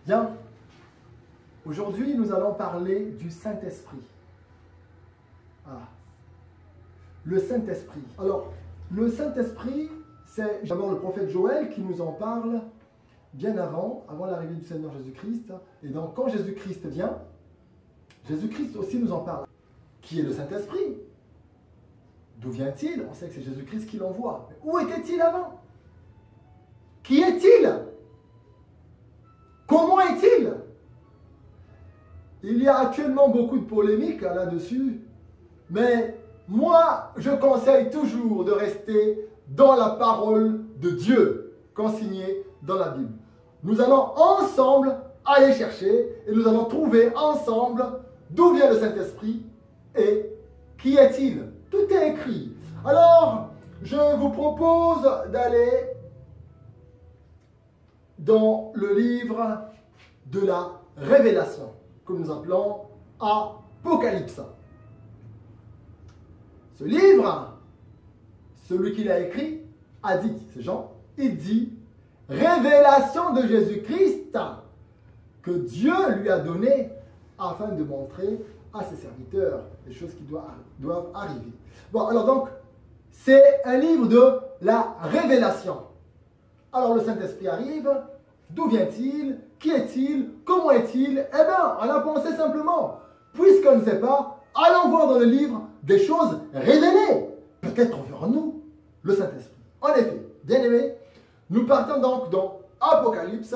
Bien, aujourd'hui nous allons parler du Saint-Esprit. Ah, le Saint-Esprit. Alors, le Saint-Esprit, c'est d'abord le prophète Joël qui nous en parle bien avant l'arrivée du Seigneur Jésus-Christ. Et donc, quand Jésus-Christ vient, Jésus-Christ aussi nous en parle. Qui est le Saint-Esprit? D'où vient-il? On sait que c'est Jésus-Christ qui l'envoie. Mais où était-il avant? Qui est-il? Comment est-il? Il y a actuellement beaucoup de polémiques là-dessus, mais moi, je conseille toujours de rester dans la parole de Dieu, consignée dans la Bible. Nous allons ensemble aller chercher et nous allons trouver ensemble d'où vient le Saint-Esprit et qui est-il. Tout est écrit. Alors, je vous propose d'aller dans le livre de la Révélation, que nous appelons Apocalypse. Ce livre, celui qui l'a écrit, a dit, c'est Jean, il dit, révélation de Jésus-Christ que Dieu lui a donné afin de montrer à ses serviteurs les choses qui doivent arriver. Bon, alors donc, c'est un livre de la révélation. Alors le Saint-Esprit arrive, d'où vient-il? Qui est-il? Comment est-il? Eh bien, on a pensé simplement, puisqu'on ne sait pas, allons voir dans le livre des choses révélées. Peut-être verrons-nous le Saint-Esprit. En effet, bien aimés, nous partons donc dans Apocalypse,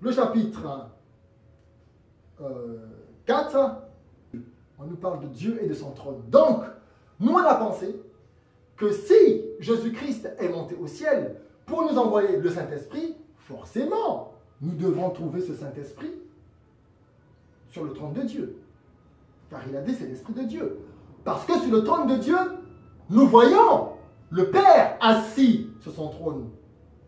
le chapitre 4. On nous parle de Dieu et de son trône. Donc, nous on a pensé que si Jésus-Christ est monté au ciel pour nous envoyer le Saint-Esprit, forcément, nous devons trouver ce Saint-Esprit sur le trône de Dieu. Car il a dit c'est l'Esprit de Dieu. Parce que sur le trône de Dieu, nous voyons le Père assis sur son trône.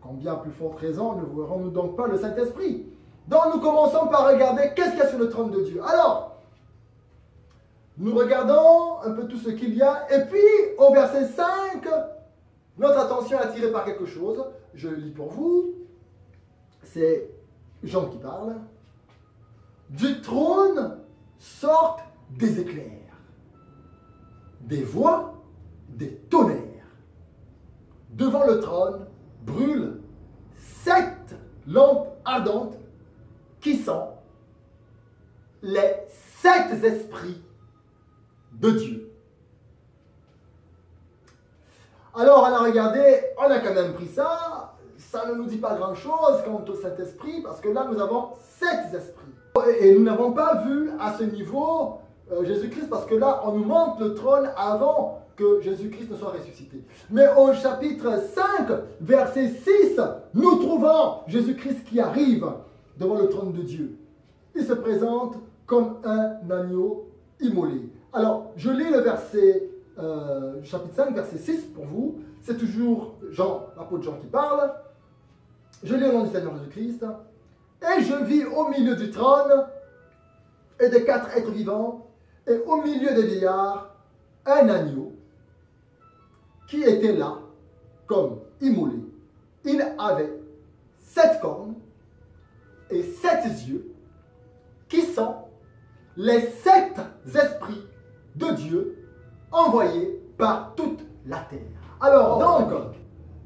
Combien plus forte raison ne verrons-nous donc pas le Saint-Esprit? Donc nous commençons par regarder qu'est-ce qu'il y a sur le trône de Dieu. Alors, nous regardons un peu tout ce qu'il y a. Et puis, au verset 5, notre attention est attirée par quelque chose. Je le lis pour vous. C'est Jean qui parle. Du trône sortent des éclairs, des voix, des tonnerres. Devant le trône brûlent 7 lampes ardentes qui sont les 7 esprits de Dieu. Alors, on a regardé, on a quand même pris ça. Ça ne nous dit pas grand-chose quant au Saint-Esprit, parce que là, nous avons 7 esprits. Et nous n'avons pas vu à ce niveau Jésus-Christ, parce que là, on nous montre le trône avant que Jésus-Christ ne soit ressuscité. Mais au chapitre 5, verset 6, nous trouvons Jésus-Christ qui arrive devant le trône de Dieu. Il se présente comme un agneau immolé. Alors, je lis le verset, chapitre 5, verset 6 pour vous. C'est toujours Jean, l'apôtre Jean qui parle. Je lis au nom du Seigneur Jésus-Christ. Et je vis au milieu du trône et des 4 êtres vivants, et au milieu des vieillards, un agneau qui était là comme immolé. Il avait 7 cornes et 7 yeux, qui sont les 7 esprits de Dieu envoyés par toute la terre. Alors donc,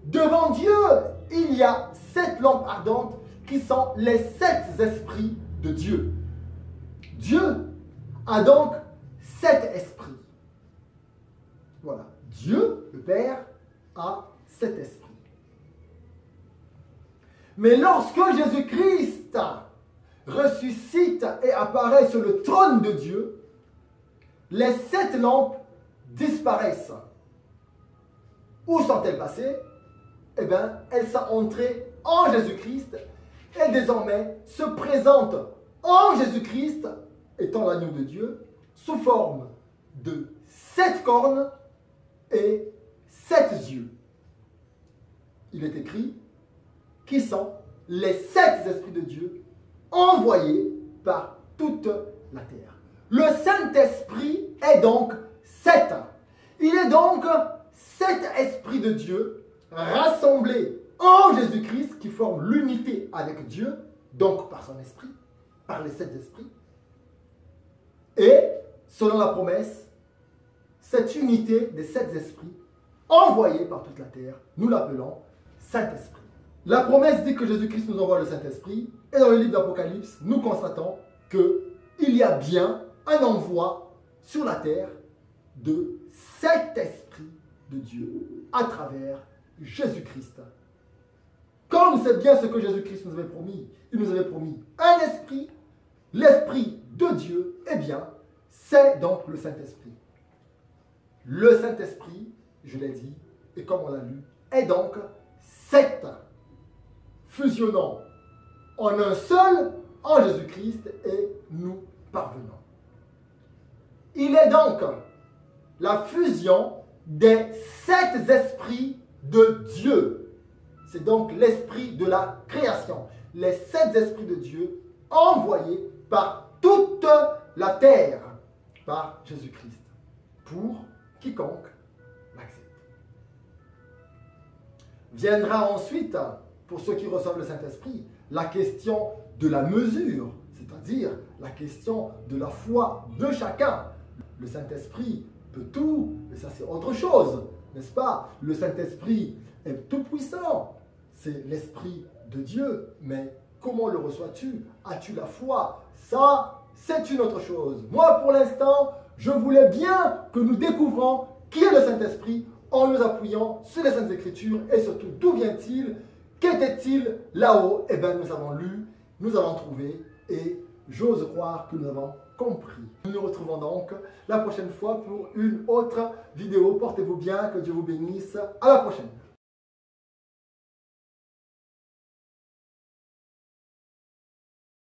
devant Dieu, il y a 7 lampes ardentes qui sont les 7 esprits de Dieu. Dieu a donc 7 esprits. Voilà. Dieu, le Père, a 7 esprits. Mais lorsque Jésus-Christ ressuscite et apparaît sur le trône de Dieu, les 7 lampes disparaissent. Où sont-elles passées? Eh bien, elles sont entrées en Jésus-Christ et désormais se présentent en Jésus-Christ, étant l'agneau de Dieu, sous forme de 7 cornes et 7 yeux. Il est écrit qui sont les 7 esprits de Dieu envoyés par toute la terre. Le Saint-Esprit est donc 7. Il est donc 7 esprits de Dieu rassemblés en Jésus-Christ qui forment l'unité avec Dieu donc par son esprit, par les 7 esprits. Et, selon la promesse, cette unité des 7 esprits, envoyés par toute la terre, nous l'appelons Saint-Esprit. La promesse dit que Jésus-Christ nous envoie le Saint-Esprit, et dans le livre d'Apocalypse, nous constatons qu'il y a bien un envoi sur la terre de cet Esprit de Dieu à travers Jésus-Christ. Comme c'est bien ce que Jésus-Christ nous avait promis, il nous avait promis un esprit, l'Esprit de Dieu, eh bien, c'est donc le Saint-Esprit. Le Saint-Esprit, je l'ai dit, et comme on l'a lu, est donc 7 fusionnant en un seul, en Jésus-Christ, et nous parvenons. Il est donc la fusion des 7 esprits de Dieu. C'est donc l'esprit de la création. Les 7 esprits de Dieu envoyés par toute la terre, par Jésus-Christ, pour quiconque l'accepte. Viendra ensuite, pour ceux qui reçoivent le Saint-Esprit, la question de la mesure, c'est-à-dire la question de la foi de chacun. Le Saint-Esprit peut tout, et ça c'est autre chose, n'est-ce pas? Le Saint-Esprit est tout puissant, c'est l'Esprit de Dieu, mais comment le reçois-tu? As-tu la foi? Ça, c'est une autre chose. Moi, pour l'instant, je voulais bien que nous découvrons qui est le Saint-Esprit en nous appuyant sur les Saintes Écritures et surtout d'où vient-il? Qu'était-il là-haut? Eh bien, nous avons lu, nous avons trouvé et j'ose croire que nous avons compris. Nous nous retrouvons donc la prochaine fois pour une autre vidéo. Portez-vous bien, que Dieu vous bénisse. À la prochaine.